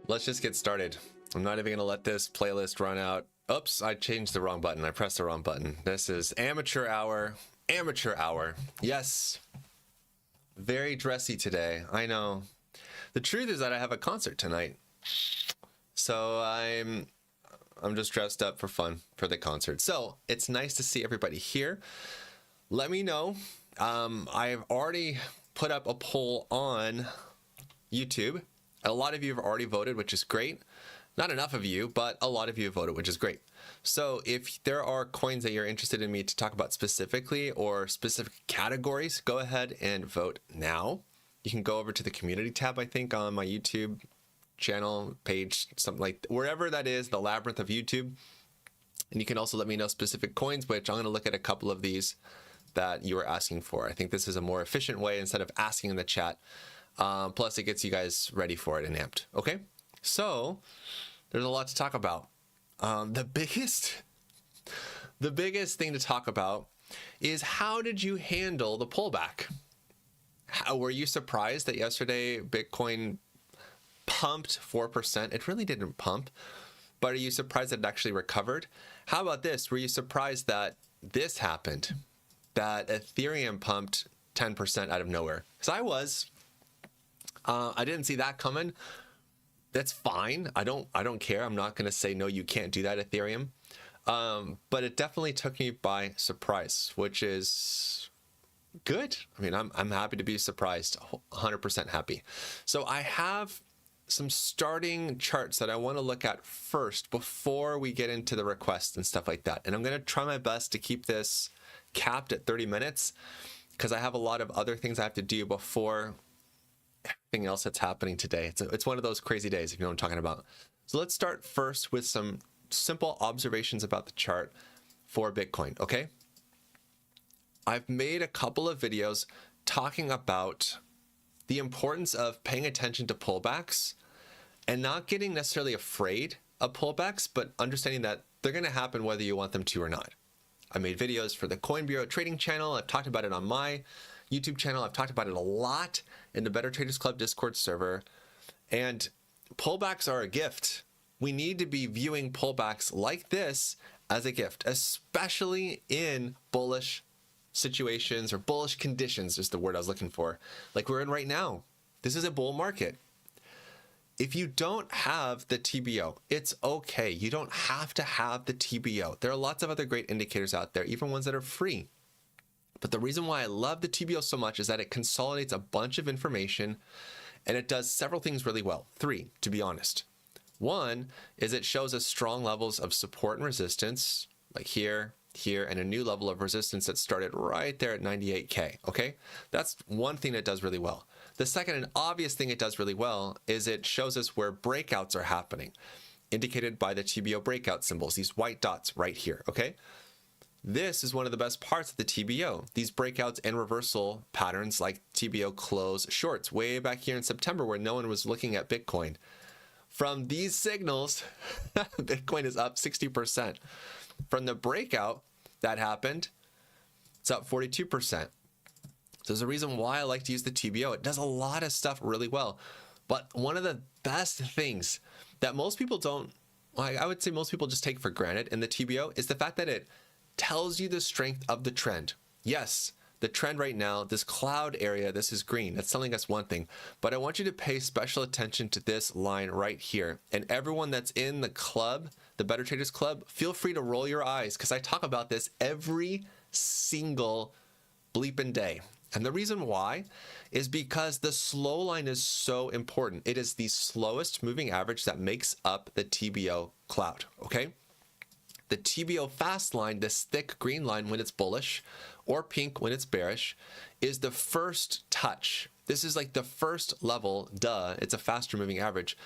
Let's just get started. I'm not even gonna let this playlist run out. Oops, I changed the wrong button. I pressed the wrong button. This is amateur hour. Amateur hour. Yes. Very dressy today. I know. The truth is that I have a concert tonight. So I'm just dressed up for fun for the concert. So it's nice to see everybody here. Let me know. I've already put up a poll on YouTube. A lot of you have already voted, which is great. Not enough of you, but a lot of you have voted, which is great. So if there are coins that you're interested in me to talk about specifically or specific categories, go ahead and vote now. You can go over to the community tab, I think, on my YouTube channel page, something like wherever that is, the labyrinth of YouTube. And you can also let me know specific coins, which I'm going to look at a couple of these that you were asking for. I think this is a more efficient way instead of asking in the chat. Plus, it gets you guys ready for it and amped. Okay, so there's a lot to talk about. The biggest thing to talk about is how did you handle the pullback? Were you surprised that yesterday Bitcoin pumped 4%? It really didn't pump, but are you surprised that it actually recovered? How about this? Were you surprised that this happened? That Ethereum pumped 10% out of nowhere? Because I was. I didn't see that coming. That's fine. I don't care. I'm not going to say no, you can't do that, Ethereum. But it definitely took me by surprise, which is good. I mean, I'm happy to be surprised, 100% happy. So I have some starting charts that I want to look at first before we get into the requests and stuff like that. And I'm going to try my best to keep this capped at 30 minutes because I have a lot of other things I have to do before everything else that's happening today. It's one of those crazy days, if you know what I'm talking about. So let's start first with some simple observations about the chart for Bitcoin, okay? I've made a couple of videos talking about the importance of paying attention to pullbacks and not getting necessarily afraid of pullbacks, but understanding that they're going to happen whether you want them to or not. I made videos for the Coin Bureau trading channel. I've talked about it on my YouTube channel. I've talked about it a lot in the Better Traders Club Discord server. And pullbacks are a gift. We need to be viewing pullbacks like this as a gift, especially in bullish situations or bullish conditions is the word I was looking for. Like we're in right now. This is a bull market. If you don't have the TBO, it's okay. You don't have to have the TBO. There are lots of other great indicators out there, even ones that are free. But the reason why I love the TBO so much is that it consolidates a bunch of information and it does several things really well. 3, to be honest. 1 is it shows us strong levels of support and resistance, like here, and a new level of resistance that started right there at 98K, okay? That's one thing it does really well. The second and obvious thing it does really well is it shows us where breakouts are happening, indicated by the TBO breakout symbols, these white dots right here, okay? This is one of the best parts of the TBO. These breakouts and reversal patterns like TBO close shorts way back here in September where no one was looking at Bitcoin. From these signals, Bitcoin is up 60%. From the breakout that happened, it's up 42%. So there's a reason why I like to use the TBO. It does a lot of stuff really well. But one of the best things that most people don't, I would say most people just take for granted in the TBO is the fact that it tells you the strength of the trend. Yes, the trend right now, this cloud area, this is green. That's telling us one thing. But I want you to pay special attention to this line right here. And everyone that's in the club, the Better Traders Club, feel free to roll your eyes because I talk about this every single bleeping day. And the reason why is because the slow line is so important. It is the slowest moving average that makes up the TBO cloud, okay? The TBO fast line, this thick green line when it's bullish or pink when it's bearish, is the first touch. This is like the first level, duh, it's a faster moving average.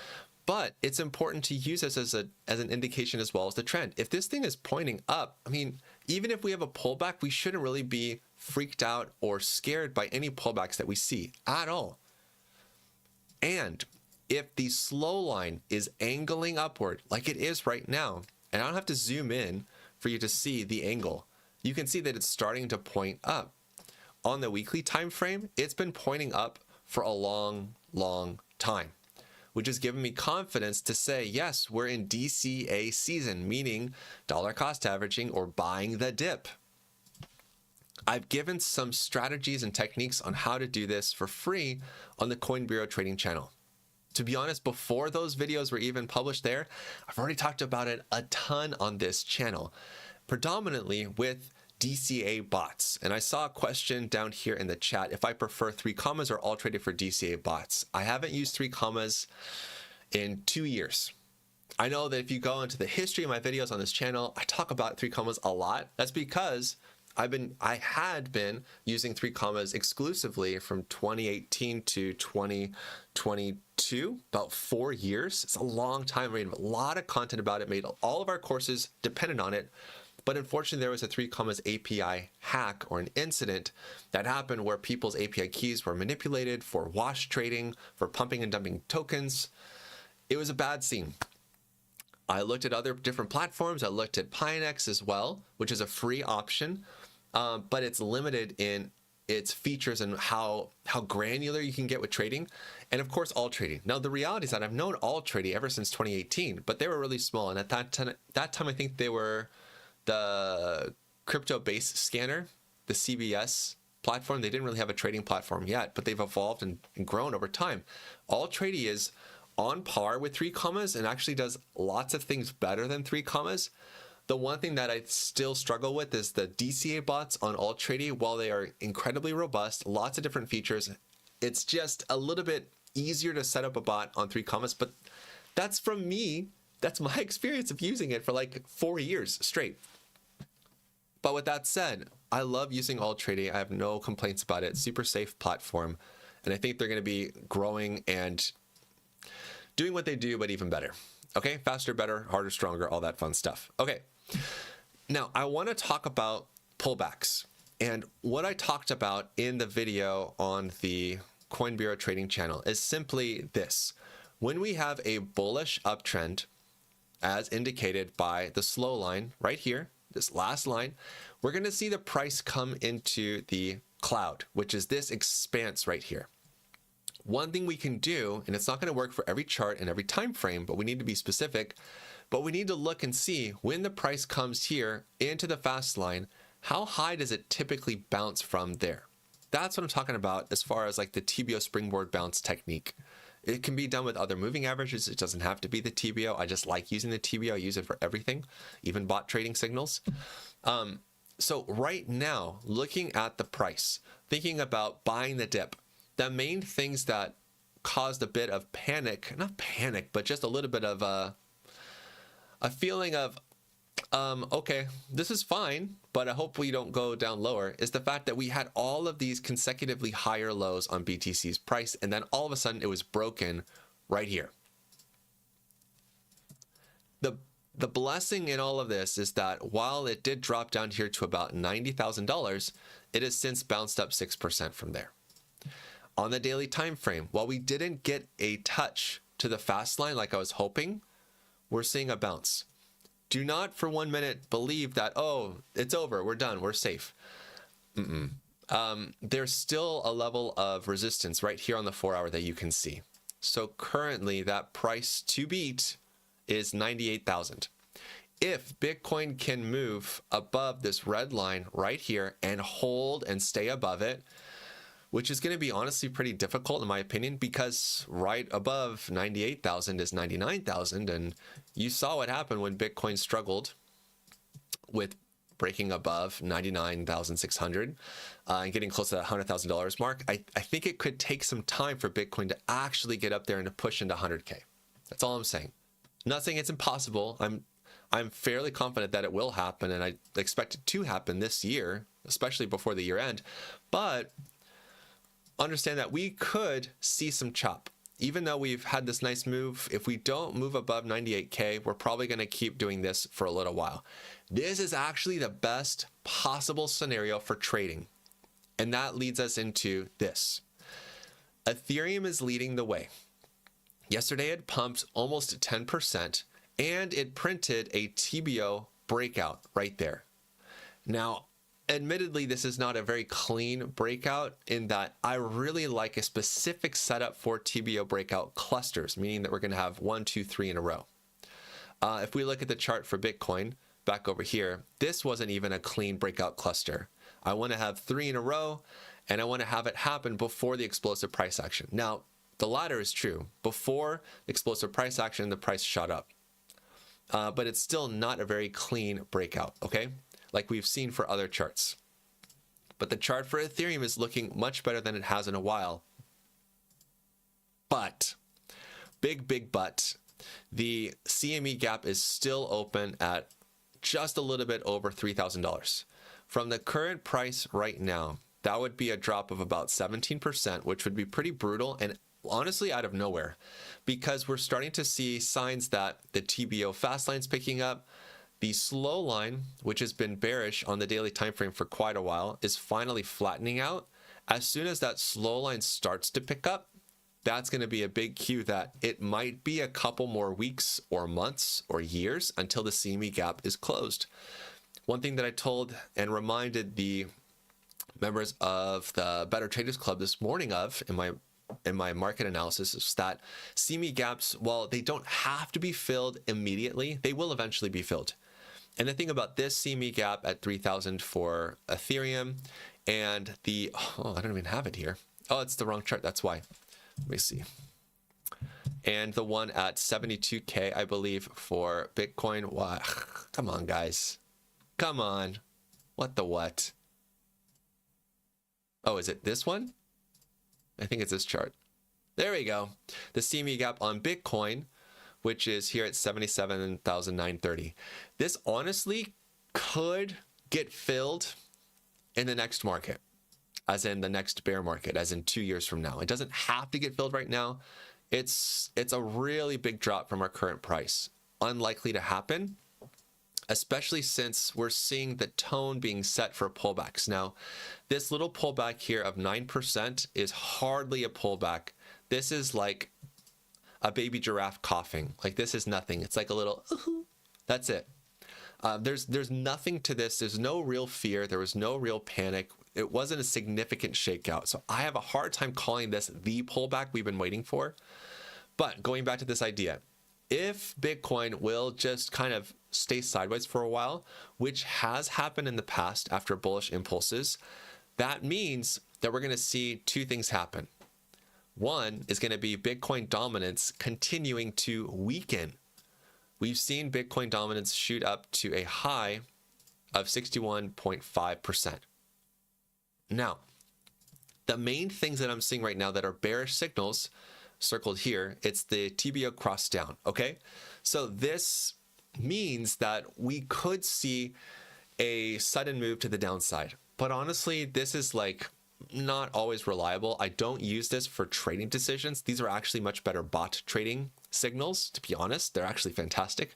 But it's important to use this as an indication as well as the trend. If this thing is pointing up, I mean, even if we have a pullback, we shouldn't really be freaked out or scared by any pullbacks that we see at all. And if the slow line is angling upward, like it is right now, and I don't have to zoom in for you to see the angle, you can see that it's starting to point up. On the weekly time frame, it's been pointing up for a long time, which has given me confidence to say, yes, we're in DCA season, meaning dollar cost averaging or buying the dip. I've given some strategies and techniques on how to do this for free on the Coin Bureau Trading channel. To be honest, before those videos were even published there, I've already talked about it a ton on this channel, predominantly with DCA bots. And I saw a question down here in the chat if I prefer 3 commas or all traded for DCA bots. I haven't used 3 commas in 2 years. I know that if you go into the history of my videos on this channel, I talk about 3 commas a lot. That's because I had been using 3 commas exclusively from 2018 to 2022, about 4 years. It's a long time. I made a lot of content about it, made all of our courses dependent on it. But unfortunately, there was a 3 commas API hack or an incident that happened where people's API keys were manipulated for wash trading, for pumping and dumping tokens. It was a bad scene. I looked at other different platforms. I looked at Pionex as well, which is a free option, but it's limited in its features and how granular you can get with trading. And of course, all trading. Now, the reality is that I've known all trading ever since 2018, but they were really small. And at that time, I think they were the crypto base scanner, the CBS platform. They didn't really have a trading platform yet, but they've evolved and grown over time. All trading is on par with 3 commas and actually does lots of things better than 3 commas. The one thing that I still struggle with is the DCA bots on all trading. While they are incredibly robust, lots of different features, it's just a little bit easier to set up a bot on 3 commas, but that's from me. That's my experience of using it for like 4 years straight. But with that said, I love using all trading. I have no complaints about it. Super safe platform. And I think they're going to be growing and doing what they do, but even better. Okay, faster, better, harder, stronger, all that fun stuff. Okay, now I want to talk about pullbacks. And what I talked about in the video on the Coin Bureau Trading channel is simply this. When we have a bullish uptrend, as indicated by the slow line right here, this last line, we're going to see the price come into the cloud, which is this expanse right here. One thing we can do, and it's not going to work for every chart and every time frame, but we need to be specific, but we need to look and see when the price comes here into the fast line, how high does it typically bounce from there? That's what I'm talking about as far as like the TBO springboard bounce technique. It can be done with other moving averages. It doesn't have to be the TBO. I just like using the TBO. I use it for everything, even bot trading signals. So right now, looking at the price, thinking about buying the dip, the main things that caused a bit of panic, not panic, but just a little bit of a feeling of, okay, this is fine, but I hope we don't go down lower, is the fact that we had all of these consecutively higher lows on BTC's price, and then all of a sudden it was broken right here. The blessing in all of this is that while it did drop down here to about $90,000, it has since bounced up 6% from there. On the daily time frame, while we didn't get a touch to the fast line like I was hoping, we're seeing a bounce. Do not for 1 minute believe that, oh, it's over, we're done, we're safe. There's still a level of resistance right here on the 4 hour that you can see. So currently that price to beat is 98,000. If Bitcoin can move above this red line right here and hold and stay above it, which is going to be honestly pretty difficult in my opinion, because right above 98,000 is 99,000, and you saw what happened when Bitcoin struggled with breaking above 99,600 and getting close to that $100,000 mark. I think it could take some time for Bitcoin to actually get up there and to push into 100K. That's all I'm saying. I'm not saying it's impossible. I'm fairly confident that it will happen, and I expect it to happen this year, especially before the year end. But understand that we could see some chop. Even though we've had this nice move, if we don't move above 98K, we're probably going to keep doing this for a little while. This is actually the best possible scenario for trading. And that leads us into this. Ethereum is leading the way. Yesterday it pumped almost 10% and it printed a TBO breakout right there. Now, admittedly, this is not a very clean breakout in that I really like a specific setup for TBO breakout clusters, meaning that we're going to have 1, 2, 3 in a row. If we look at the chart for Bitcoin back over here, this wasn't even a clean breakout cluster. I want to have 3 in a row, and I want to have it happen before the explosive price action. Now, the latter is true. Before explosive price action, the price shot up. But it's still not a very clean breakout, okay? Like we've seen for other charts. But the chart for Ethereum is looking much better than it has in a while. But, big but, the CME gap is still open at just a little bit over $3,000. From the current price right now, that would be a drop of about 17%, which would be pretty brutal and honestly out of nowhere, because we're starting to see signs that the TBO fast line's picking up. The slow line, which has been bearish on the daily time frame for quite a while, is finally flattening out. As soon as that slow line starts to pick up, that's going to be a big cue that it might be a couple more weeks or months or years until the CME gap is closed. One thing that I told and reminded the members of the Better Traders Club this morning of in my market analysis is that CME gaps, while they don't have to be filled immediately, they will eventually be filled. And the thing about this CME gap at 3,000 for Ethereum and the, oh, I don't even have it here. Oh, it's the wrong chart. That's why. Let me see. And the one at 72K, I believe, for Bitcoin. Wow. Come on, guys. Come on. What the what? Oh, is it this one? I think it's this chart. There we go. The CME gap on Bitcoin, which is here at 77,930. This honestly could get filled in the next market, as in the next bear market, as in 2 years from now. It doesn't have to get filled right now. It's a really big drop from our current price. Unlikely to happen, especially since we're seeing the tone being set for pullbacks. Now, this little pullback here of 9% is hardly a pullback. This is like a baby giraffe coughing. Like, this is nothing. It's like a little, that's it. There's nothing to this. There's no real fear. There was no real panic. It wasn't a significant shakeout. So I have a hard time calling this the pullback we've been waiting for. But going back to this idea, if Bitcoin will just kind of stay sideways for a while, which has happened in the past after bullish impulses, that means that we're going to see two things happen. One is going to be Bitcoin dominance continuing to weaken. We've seen Bitcoin dominance shoot up to a high of 61.5%. Now, the main things that I'm seeing right now that are bearish signals circled here, it's the TBO cross down, okay? So this means that we could see a sudden move to the downside. But honestly, this is like not always reliable. I don't use this for trading decisions. These are actually much better bot trading signals, to be honest. They're actually fantastic.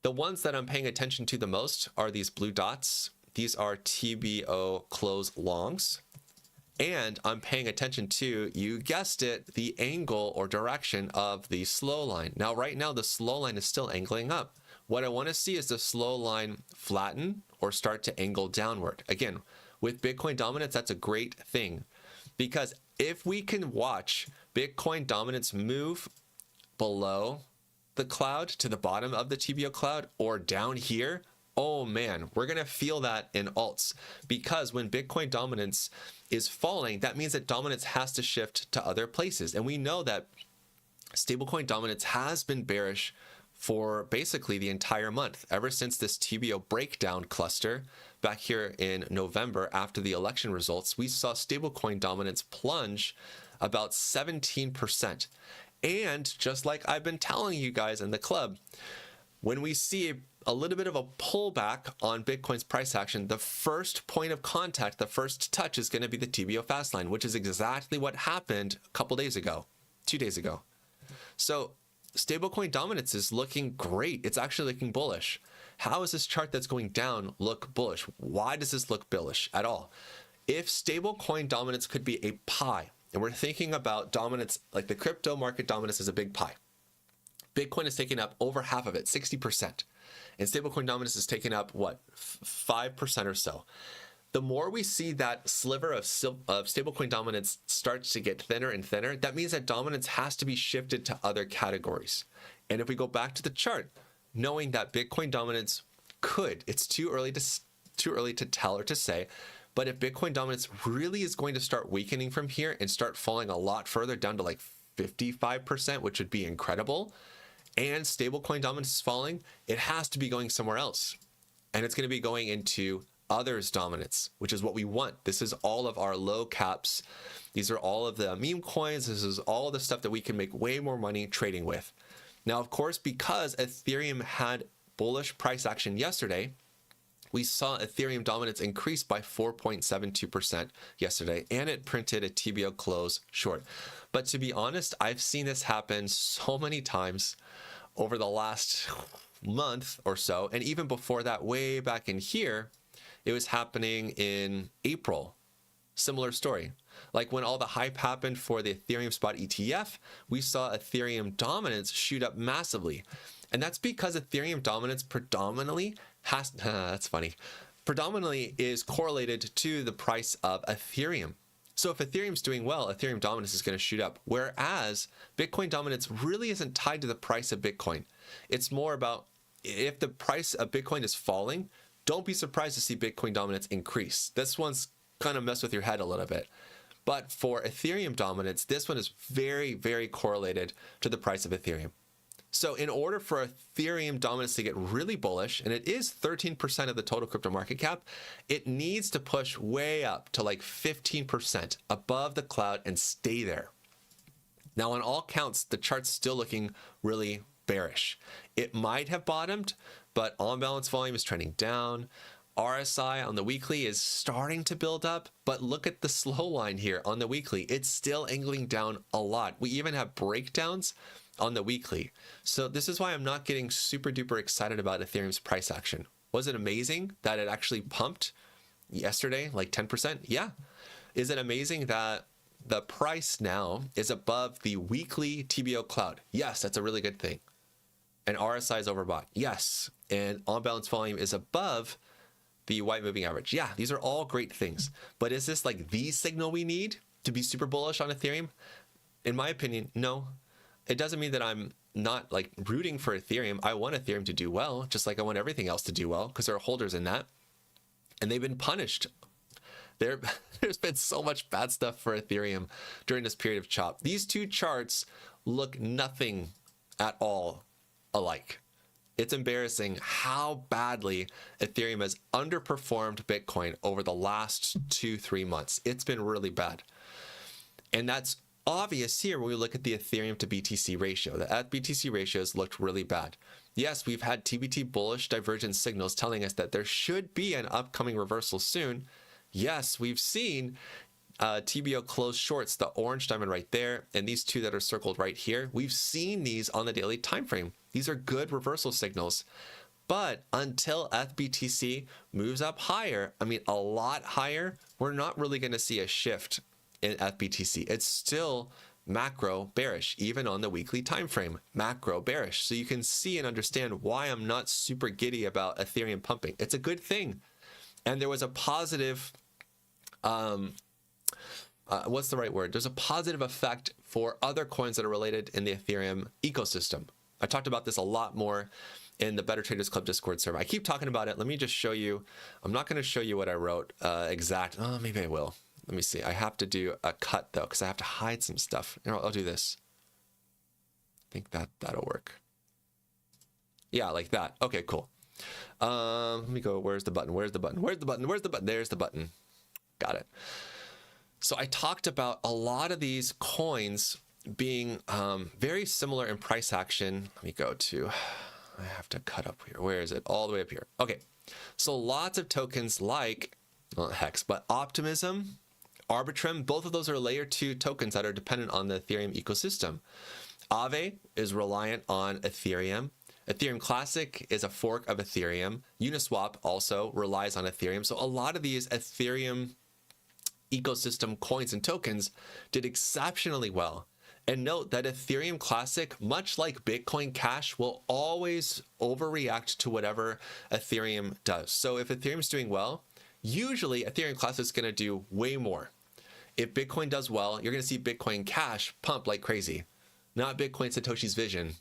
The ones that I'm paying attention to the most are these blue dots. These are TBO close longs. And I'm paying attention to, you guessed it, the angle or direction of the slow line. Now, right now, the slow line is still angling up. What I want to see is the slow line flatten or start to angle downward. Again, with Bitcoin dominance, that's a great thing, because if we can watch Bitcoin dominance move below the cloud to the bottom of the TBO cloud or down here, oh man, we're going to feel that in alts, because when Bitcoin dominance is falling, that means that dominance has to shift to other places. And we know that stablecoin dominance has been bearish for basically the entire month, ever since this TBO breakdown cluster back here in November after the election results. We saw stablecoin dominance plunge about 17%. And just like I've been telling you guys in the club, when we see a little bit of a pullback on Bitcoin's price action, the first point of contact, the first touch is going to be the TBO fast line, which is exactly what happened a couple days ago, 2 days ago. So stablecoin dominance is looking great. It's actually looking bullish. How is this chart that's going down look bullish? Why does this look bullish at all? If stablecoin dominance could be a pie, and we're thinking about dominance, like the crypto market dominance is a big pie. Bitcoin is taking up over half of it, 60%. And stablecoin dominance is taking up, what, 5% or so. The more we see that sliver of stablecoin dominance starts to get thinner and thinner, that means that dominance has to be shifted to other categories. And if we go back to the chart, knowing that Bitcoin dominance could, it's too early to tell or to say, but if Bitcoin dominance really is going to start weakening from here and start falling a lot further down to like 55%, which would be incredible, and stablecoin dominance is falling, it has to be going somewhere else. And it's going to be going into others dominance, which is what we want. This is all of our low caps. These are all of the meme coins. This is all the stuff that we can make way more money trading with. Now, of course, because Ethereum had bullish price action yesterday, we saw Ethereum dominance increase by 4.72% yesterday, and it printed a TBO close short. But to be honest, I've seen this happen so many times over the last month or so, and even before that, way back in here, it was happening in April. Similar story. Like when all the hype happened for the Ethereum spot ETF, we saw Ethereum dominance shoot up massively. And that's because Ethereum dominance predominantly predominantly is correlated to the price of Ethereum. So if Ethereum's doing well, Ethereum dominance is going to shoot up. Whereas Bitcoin dominance really isn't tied to the price of Bitcoin. It's more about if the price of Bitcoin is falling, don't be surprised to see Bitcoin dominance increase. This one's kind of mess with your head a little bit. But for Ethereum dominance, this one is very, very correlated to the price of Ethereum. So in order for Ethereum dominance to get really bullish, and it is 13% of the total crypto market cap, it needs to push way up to like 15% above the cloud and stay there. Now, on all counts, the chart's still looking really bearish. It might have bottomed, but on balance volume is trending down. RSI on the weekly is starting to build up, but look at the slow line here on the weekly. It's still angling down a lot. We even have breakdowns on the weekly. So this is why I'm not getting super duper excited about Ethereum's price action. Was it amazing that it actually pumped yesterday, like 10%? Yeah. Is it amazing that the price now is above the weekly TBO cloud? Yes, that's a really good thing. And RSI is overbought. Yes. And on balance volume is above the white moving average. Yeah, these are all great things. But is this like the signal we need to be super bullish on Ethereum? In my opinion, no. It doesn't mean that I'm not like rooting for Ethereum. I want Ethereum to do well, just like I want everything else to do well, because there are holders in that. And they've been punished. There's been so much bad stuff for Ethereum during this period of chop. These two charts look nothing at all alike. It's embarrassing how badly Ethereum has underperformed Bitcoin over the last 2-3 months. It's been really bad. And that's obvious here when we look at the Ethereum to BTC ratio. The BTC ratio has looked really bad. Yes, we've had TBT bullish divergence signals telling us that there should be an upcoming reversal soon. Yes, we've seen TBO close shorts, the orange diamond right there, and these two that are circled right here. We've seen these on the daily time frame. These are good reversal signals. But until FBTC moves up higher, I mean a lot higher, we're not really going to see a shift in FBTC. It's still macro bearish, even on the weekly time frame, macro bearish. So you can see and understand why I'm not super giddy about Ethereum pumping. It's a good thing. And there was a positive, what's the right word? There's a positive effect for other coins that are related in the Ethereum ecosystem. I talked about this a lot more in the Better Traders Club Discord server. I keep talking about it. Let me just show you. I'm not going to show you what I wrote exact. Oh, maybe I will. Let me see. I have to do a cut though, because I have to hide some stuff. You know, I'll do this. I think that'll work. Yeah, like that. Okay, cool. Let me go. Where's the button? Where's the button? Where's the button? Where's the button? There's the button. Got it. So I talked about a lot of these coins being very similar in price action. Let me go to, I have to cut up here. Where is it? All the way up here. Okay. So lots of tokens like, well, Hex, but Optimism, Arbitrum, both of those are layer 2 tokens that are dependent on the Ethereum ecosystem. Aave is reliant on Ethereum. Ethereum Classic is a fork of Ethereum. Uniswap also relies on Ethereum. So a lot of these Ethereum ecosystem coins and tokens did exceptionally well And note that Ethereum Classic, much like Bitcoin Cash, will always overreact to whatever Ethereum does. So if Ethereum's doing well, usually Ethereum Classic is going to do way more. If Bitcoin does well, you're going to see Bitcoin Cash pump like crazy. Not Bitcoin Satoshi's vision.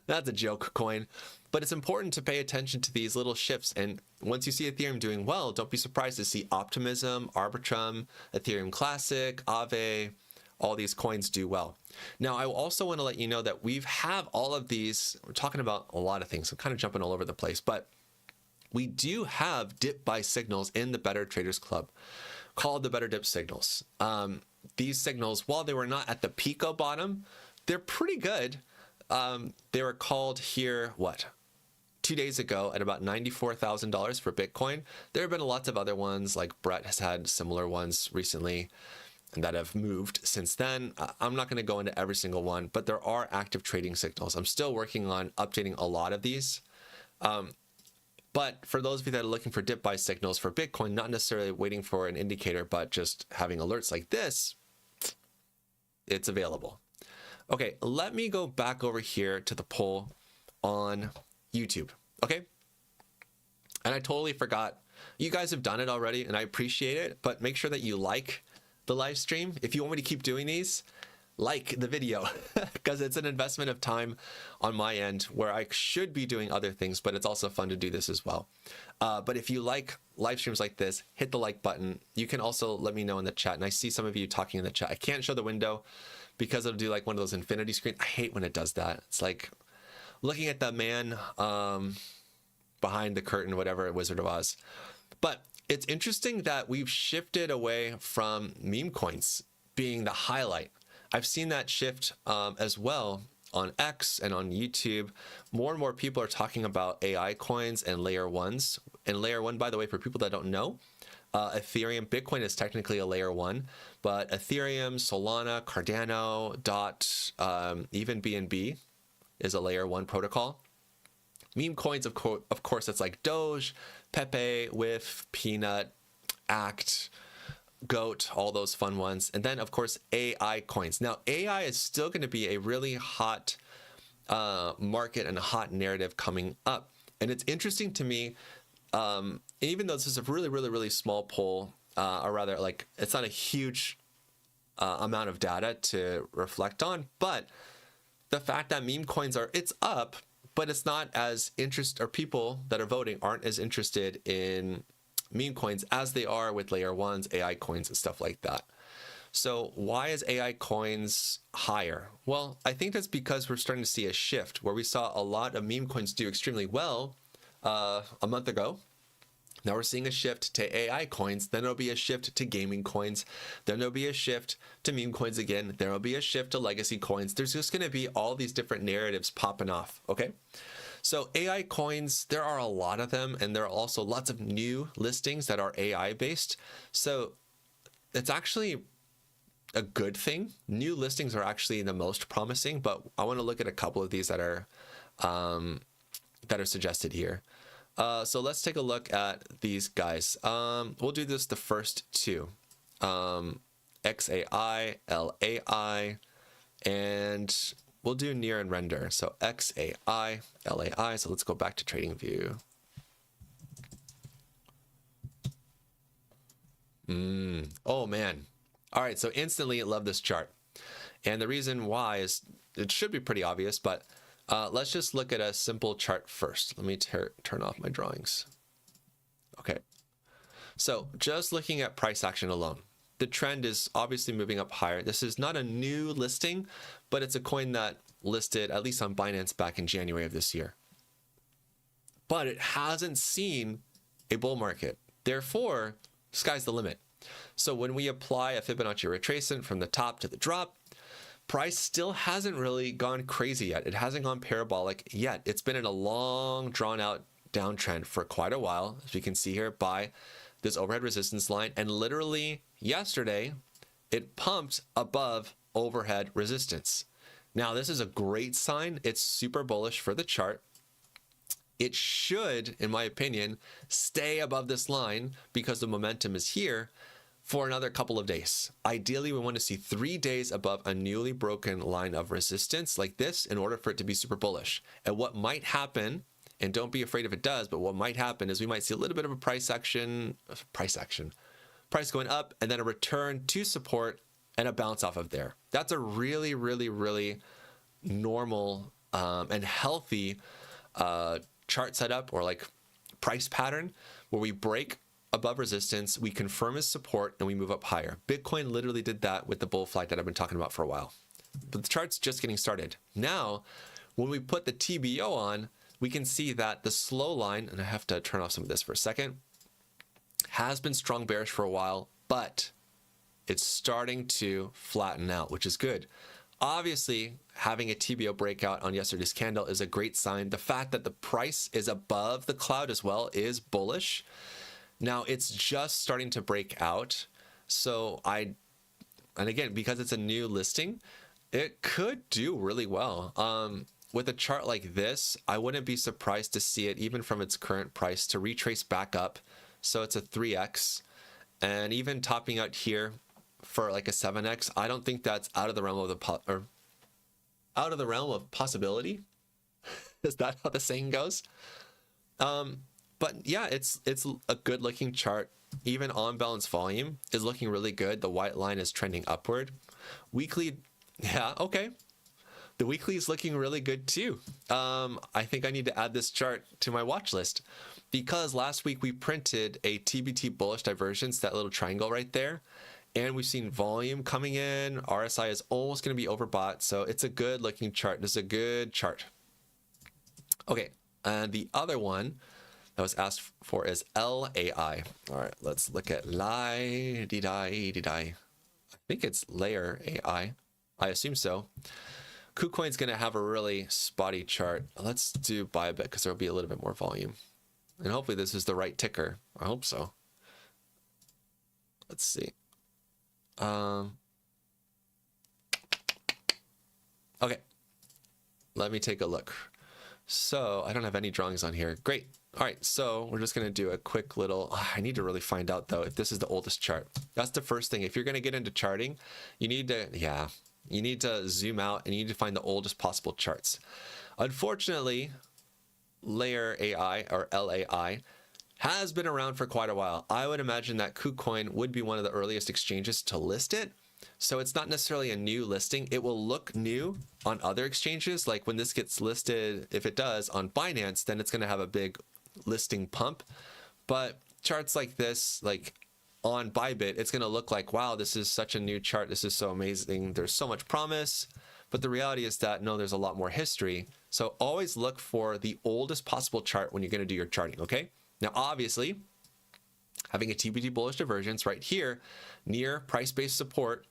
That's a joke coin. But it's important to pay attention to these little shifts. And once you see Ethereum doing well, don't be surprised to see Optimism, Arbitrum, Ethereum Classic, Aave, all these coins do well. Now, I also want to let you know that we have all of these. We're talking about a lot of things. I'm kind of jumping all over the place, but we do have dip buy signals in the Better Traders Club called the Better Dip Signals. These signals, while they were not at the Pico bottom, they're pretty good. They were called here, 2 days ago at about $94,000 for Bitcoin. There have been lots of other ones, like Brett has had similar ones recently that have moved since then. I'm not going to go into every single one, but there are active trading signals. I'm still working on updating a lot of these. But for those of you that are looking for dip buy signals for Bitcoin, not necessarily waiting for an indicator, but just having alerts like this, it's available. Okay, let me go back over here to the poll on YouTube, okay? And I totally forgot. You guys have done it already, and I appreciate it, but make sure that you like the live stream. If you want me to keep doing these, like the video, because it's an investment of time on my end where I should be doing other things, but it's also fun to do this as well. But if you like live streams like this, hit the like button. You can also let me know in the chat, and I see some of you talking in the chat. I can't show the window because it'll do like one of those infinity screens. I hate when it does that. It's like looking at the man behind the curtain, whatever Wizard of Oz. But it's interesting that we've shifted away from meme coins being the highlight. I've seen that shift as well on X and on YouTube. More and more people are talking about AI coins and layer ones. And layer one, by the way, for people that don't know, Ethereum, Bitcoin is technically a layer one, but Ethereum, Solana, Cardano, DOT, even BNB is a layer one protocol. Meme coins, of course, it's like Doge, Pepe, WIF, Peanut, ACT, GOAT, all those fun ones. And then, of course, AI coins. Now, AI is still going to be a really hot market and a hot narrative coming up. And it's interesting to me, even though this is a really, really, really small poll, or rather, like, it's not a huge amount of data to reflect on, but the fact that meme coins it's up, but it's not as or people that are voting aren't as interested in meme coins as they are with layer ones, AI coins, and stuff like that. So why is AI coins higher? Well, I think that's because we're starting to see a shift where we saw a lot of meme coins do extremely well a month ago. Now we're seeing a shift to AI coins, then there'll be a shift to gaming coins, then there'll be a shift to meme coins again, there will be a shift to legacy coins. There's just going to be all these different narratives popping off, okay? So AI coins, there are a lot of them, and there are also lots of new listings that are AI based. So it's actually a good thing. New listings are actually the most promising, but I want to look at a couple of these that are suggested here. So let's take a look at these guys. We'll do this the first two, XAI, LAI, and we'll do near and render. So XAI, LAI. So let's go back to TradingView. Oh man. All right. So instantly love this chart. And the reason why is it should be pretty obvious, but let's just look at a simple chart first. Let me turn off my drawings. Okay. So just looking at price action alone, the trend is obviously moving up higher. This is not a new listing, but it's a coin that listed at least on Binance back in January of this year. But it hasn't seen a bull market. Therefore, sky's the limit. So when we apply a Fibonacci retracement from the top to the drop, price still hasn't really gone crazy yet. It hasn't gone parabolic yet. It's been in a long, drawn-out downtrend for quite a while, as we can see here by this overhead resistance line. And literally yesterday, it pumped above overhead resistance. Now, this is a great sign. It's super bullish for the chart. It should, in my opinion, stay above this line because the momentum is here. for another couple of days. Ideally, we want to see 3 days above a newly broken line of resistance like this in order for it to be super bullish. And what might happen, and don't be afraid if it does, but what might happen is we might see a little bit of a price going up, and then a return to support and a bounce off of there. That's a really, really, really normal and healthy chart setup, or like price pattern, where we break above resistance, we confirm as support, and we move up higher. Bitcoin literally did that with the bull flag that I've been talking about for a while. But the chart's just getting started. Now, when we put the TBO on, we can see that the slow line, and I have to turn off some of this for a second, has been strong bearish for a while, but it's starting to flatten out, which is good. Obviously, having a TBO breakout on yesterday's candle is a great sign. The fact that the price is above the cloud as well is bullish. Now, it's just starting to break out. So and again, because it's a new listing, it could do really well. With a chart like this, I wouldn't be surprised to see it, even from its current price, to retrace back up. So it's a 3x, and even topping out here for like a 7x. I don't think that's out of the realm of possibility. Is that how the saying goes? But yeah, it's a good looking chart. Even on balance volume is looking really good. The white line is trending upward. Weekly, yeah, okay. The weekly is looking really good too. I think I need to add this chart to my watch list, because last week we printed a TBT bullish divergence, that little triangle right there. And we've seen volume coming in. RSI is almost going to be overbought. So it's a good looking chart. This is a good chart. Okay. And the other one that was asked for is LAI. All right. Let's look at I think it's layer AI. I assume so. KuCoin's going to have a really spotty chart. Let's do Bybit because there'll be a little bit more volume. And hopefully this is the right ticker. I hope so. Let's see. Okay, let me take a look. So I don't have any drawings on here. Great. All right, so we're just going to do a quick little, I need to really find out though if this is the oldest chart. That's the first thing. If you're going to get into charting, you need to zoom out and you need to find the oldest possible charts. Unfortunately, Layer AI, or LAI, has been around for quite a while. I would imagine that KuCoin would be one of the earliest exchanges to list it. So it's not necessarily a new listing. It will look new on other exchanges. Like when this gets listed, if it does on Binance, then it's going to have a big listing pump. But charts like this, like on Bybit, it's going to look like, wow, this is such a new chart. This is so amazing. There's so much promise. But the reality is that, no, there's a lot more history. So always look for the oldest possible chart when you're going to do your charting, okay? Now, obviously, having a TBT bullish divergence right here near price-based support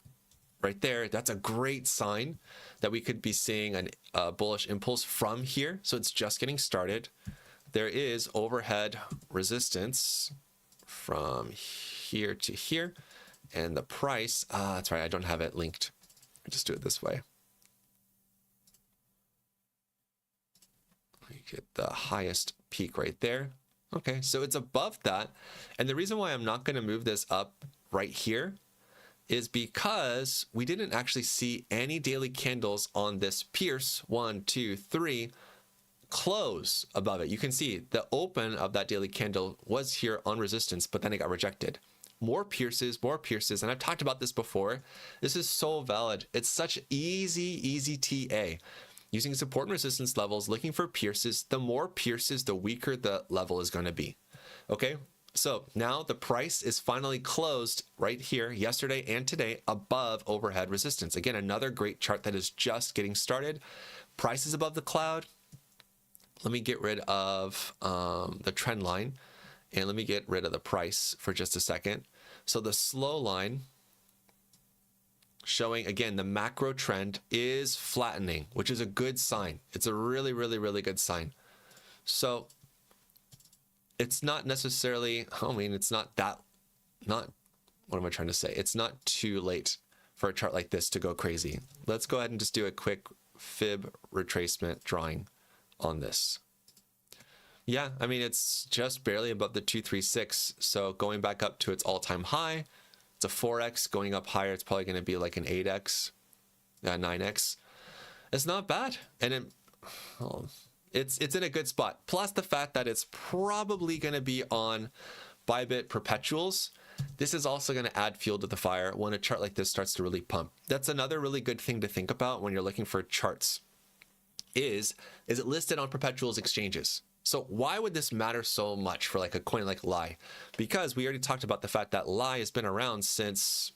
right there, that's a great sign that we could be seeing a bullish impulse from here. So it's just getting started. There is overhead resistance from here to here. And the price, that's right, I don't have it linked. I'll just do it this way. You get the highest peak right there. Okay, so it's above that. And the reason why I'm not going to move this up right here is because we didn't actually see any daily candles on this pierce, 1, 2, 3, close above it. You can see the open of that daily candle was here on resistance, but then it got rejected. More pierces, and I've talked about this before. This is so valid. It's such easy TA. Using support and resistance levels, looking for pierces. The more pierces, the weaker the level is going to be. Okay, so now the price is finally closed right here, yesterday and today, above overhead resistance. Again, another great chart that is just getting started. Price is above the cloud. Let me get rid of the trend line, and let me get rid of the price for just a second. So the slow line, showing again the macro trend is flattening, which is a good sign. It's a really good sign. So it's not necessarily, I mean, it's not what am I trying to say? It's not too late for a chart like this to go crazy. Let's go ahead and just do a quick fib retracement drawing on this. Yeah, I mean, it's just barely above the 236. So going back up to its all-time high, It's a 4x. Going up higher, it's probably going to be like an 8x, 9x. It's not bad, and it's in a good spot. Plus the fact that it's probably going to be on Bybit perpetuals. This is also going to add fuel to the fire when a chart like this starts to really pump. That's another really good thing to think about when you're looking for charts. Is it listed on perpetuals exchanges? So why would this matter so much for like a coin like Lai? Because we already talked about the fact that Lai has been around since,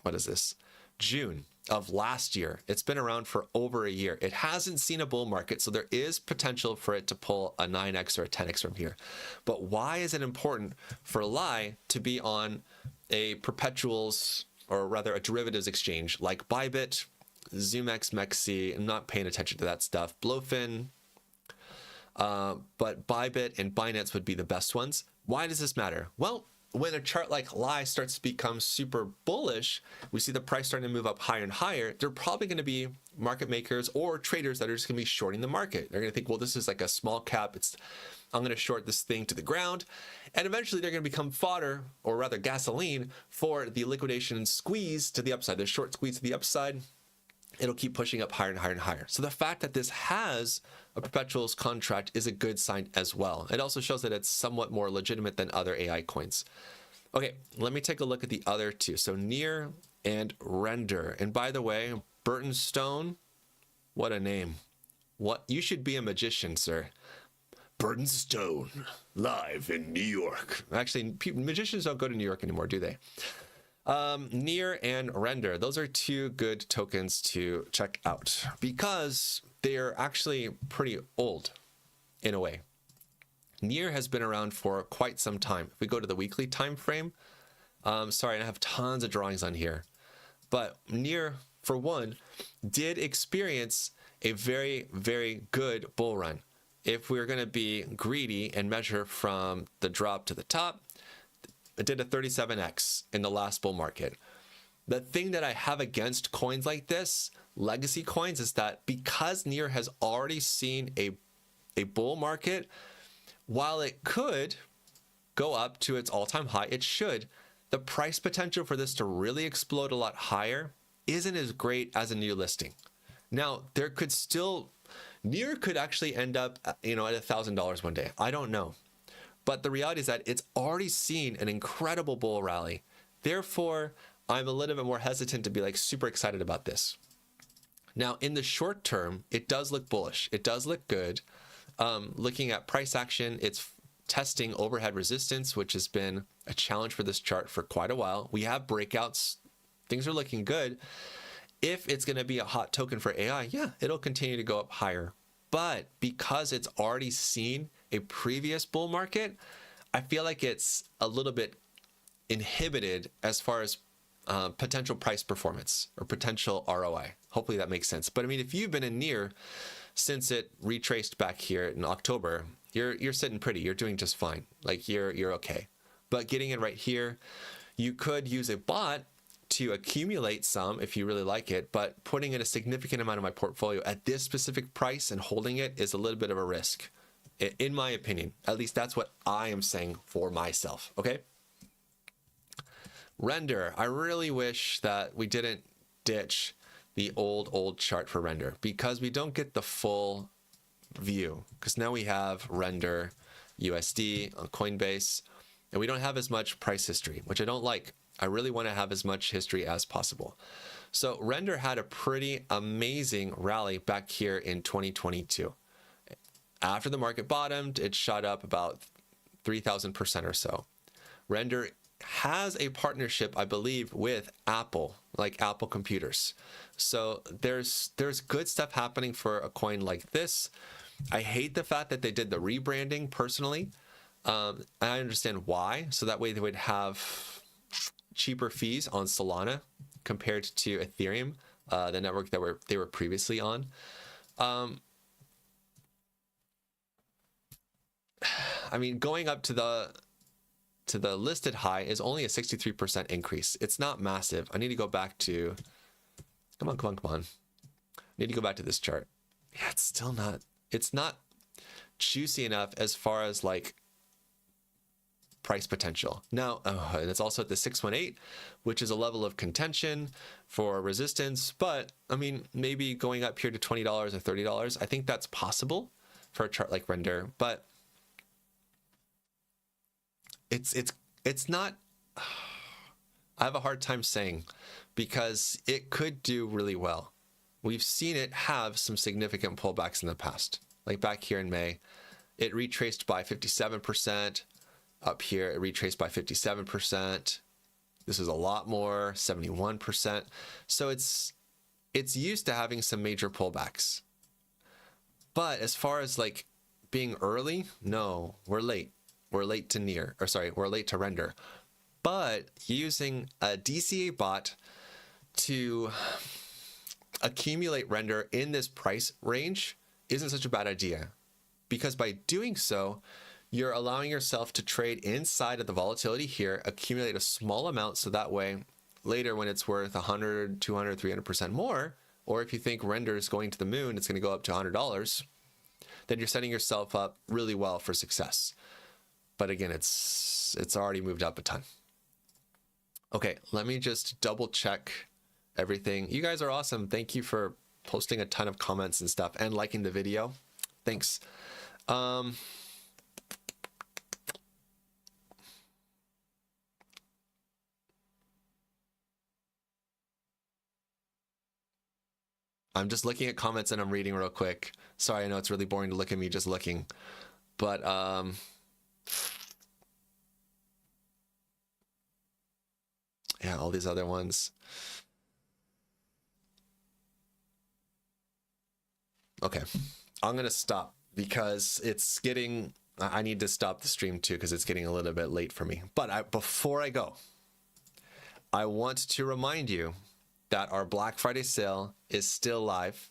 what is this? June of last year. It's been around for over a year. It hasn't seen a bull market, so there is potential for it to pull a 9x or a 10x from here. But why is it important for Lai to be on a perpetuals, or rather a derivatives exchange like Bybit, ZoomX, MEXC? I'm not paying attention to that stuff. Blowfin, but Bybit and Binance would be the best ones. Why does this matter? Well, when a chart like Lai starts to become super bullish, we see the price starting to move up higher and higher. They're probably going to be market makers or traders that are just going to be shorting the market. They're going to think, well, this is like a small cap. I'm going to short this thing to the ground. And eventually they're going to become fodder, or rather gasoline, for the liquidation squeeze to the upside. The short squeeze to the upside, it'll keep pushing up higher and higher and higher. So the fact that this has a perpetuals contract is a good sign as well. It also shows that it's somewhat more legitimate than other AI coins. Okay, let me take a look at the other two. So Near and Render. And by the way, Burton Stone, what a name. What, you should be a magician, sir. Burton Stone, live in New York. Actually, magicians don't go to New York anymore, do they? Near and Render, those are two good tokens to check out because they're actually pretty old in a way. Near has been around for quite some time. If we go to the weekly time frame, sorry, I have tons of drawings on here, but Near, for one, did experience a very, very good bull run. If we're going to be greedy and measure from the drop to the top, it did a 37x in the last bull market. The thing that I have against coins like this, legacy coins, is that because Near has already seen a bull market, while it could go up to its all-time high, it should, the price potential for this to really explode a lot higher isn't as great as a new listing. Now, there could still, Near could actually end up, at $1,000 one day. I don't know. But the reality is that it's already seen an incredible bull rally. Therefore, I'm a little bit more hesitant to be like super excited about this. Now, in the short term, it does look bullish. It does look good. Looking at price action, it's testing overhead resistance, which has been a challenge for this chart for quite a while. We have breakouts. Things are looking good. If it's going to be a hot token for AI, yeah, it'll continue to go up higher. But because it's already seen a previous bull market, I feel like it's a little bit inhibited as far as potential price performance or potential ROI. Hopefully that makes sense. But I mean, if you've been in Near since it retraced back here in October, you're sitting pretty. You're doing just fine. Like you're okay. But getting it right here, you could use a bot to accumulate some if you really like it, but putting in a significant amount of my portfolio at this specific price and holding it is a little bit of a risk, in my opinion. At least that's what I am saying for myself, okay? Render, I really wish that we didn't ditch the old chart for Render because we don't get the full view, because now we have Render USD on Coinbase and we don't have as much price history, which I don't like. I really want to have as much history as possible. So Render had a pretty amazing rally back here in 2022. After the market bottomed, it shot up about 3,000% or so. Render has a partnership, I believe, with Apple, like Apple computers. So there's good stuff happening for a coin like this. I hate the fact that they did the rebranding personally. I understand why. So that way they would have cheaper fees on Solana compared to Ethereum, the network that they were previously on. I mean, going up to the listed high is only a 63% increase. It's not massive. I need to go back to, come on. I need to go back to this chart. Yeah, it's not juicy enough as far as like price potential. Now, and it's also at the 618, which is a level of contention for resistance. But I mean, maybe going up here to $20 or $30, I think that's possible for a chart like Render. But it's not. I have a hard time saying, because it could do really well. We've seen it have some significant pullbacks in the past, like back here in May. It retraced by 57%. Up here, it retraced by 57%. This is a lot more, 71%. So it's used to having some major pullbacks. But as far as like being early, no, we're late. We're late to near, or sorry, we're late to Render. But using a DCA bot to accumulate Render in this price range isn't such a bad idea, because by doing so, you're allowing yourself to trade inside of the volatility here, accumulate a small amount, so that way later when it's worth 100, 200, 300% more, or if you think Render is going to the moon, it's going to go up to $100, then you're setting yourself up really well for success. But again, it's already moved up a ton. Okay, let me just double check everything. You guys are awesome. Thank you for posting a ton of comments and stuff and liking the video. Thanks. I'm just looking at comments and I'm reading real quick. Sorry, I know it's really boring to look at me just looking, but yeah, all these other ones. Okay, I'm gonna stop because it's getting, I need to stop the stream too because it's getting a little bit late for me. But before I go, I want to remind you that our Black Friday sale is still live.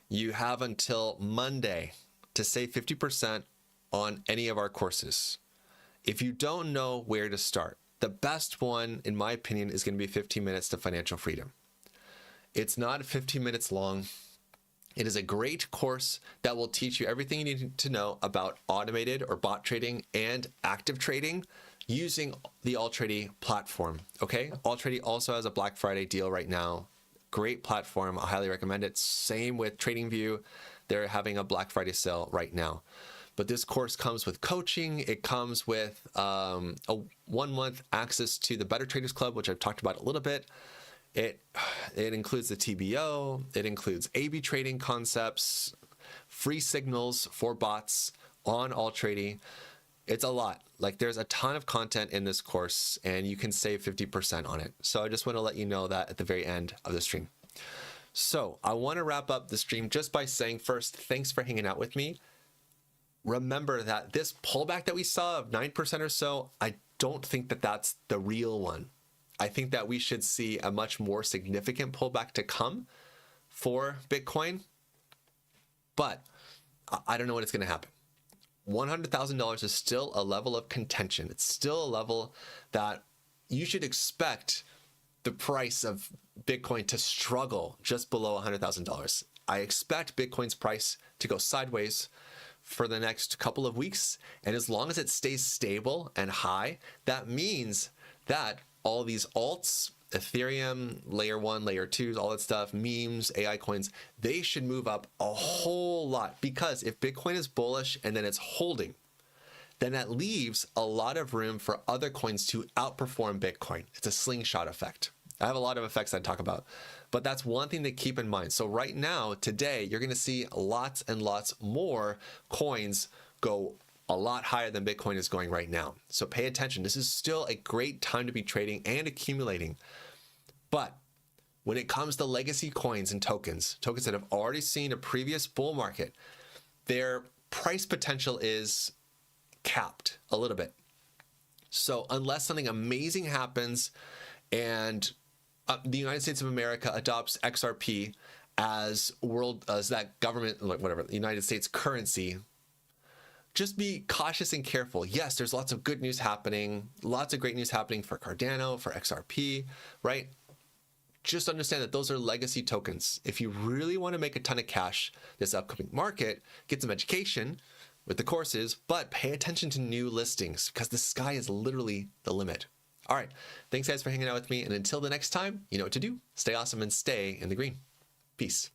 You have until Monday to save 50% on any of our courses. If you don't know where to start, the best one, in my opinion, is going to be 15 Minutes to Financial Freedom. It's not 15 minutes long. It is a great course that will teach you everything you need to know about automated or bot trading and active trading using the AllTrading platform. Okay, AllTrading also has a Black Friday deal right now. Great platform. I highly recommend it. Same with TradingView. They're having a Black Friday sale right now. But this course comes with coaching. It comes with a 1 month access to the Better Traders Club, which I've talked about a little bit. It includes the TBO. It includes A/B trading concepts, free signals for bots on AllTrading. It's a lot. Like, there's a ton of content in this course and you can save 50% on it. So I just want to let you know that at the very end of the stream. So I want to wrap up the stream just by saying, first, thanks for hanging out with me. Remember that this pullback that we saw of 9% or so, I don't think that that's the real one. I think that we should see a much more significant pullback to come for Bitcoin, but I don't know when it's going to happen. $100,000 is still a level of contention. It's still a level that you should expect the price of Bitcoin to struggle just below $100,000. I expect Bitcoin's price to go sideways for the next couple of weeks. And as long as it stays stable and high, that means that all these alts, Ethereum, layer 1, layer 2s, all that stuff, memes, AI coins, they should move up a whole lot, because if Bitcoin is bullish and then it's holding, then that leaves a lot of room for other coins to outperform Bitcoin. It's a slingshot effect. I have a lot of effects I talk about, but that's one thing to keep in mind. So right now, today, you're going to see lots and lots more coins go a lot higher than Bitcoin is going right now. So pay attention. This is still a great time to be trading and accumulating. But when it comes to legacy coins and tokens that have already seen a previous bull market, their price potential is capped a little bit. So unless something amazing happens and the United States of America adopts XRP as that government, like whatever, the United States currency, just be cautious and careful. Yes, there's lots of good news happening, lots of great news happening for Cardano, for XRP, right? Just understand that those are legacy tokens. If you really want to make a ton of cash this upcoming market, get some education, with the courses, but pay attention to new listings because the sky is literally the limit. All right. Thanks guys for hanging out with me. And until the next time, you know what to do. Stay awesome and stay in the green. Peace.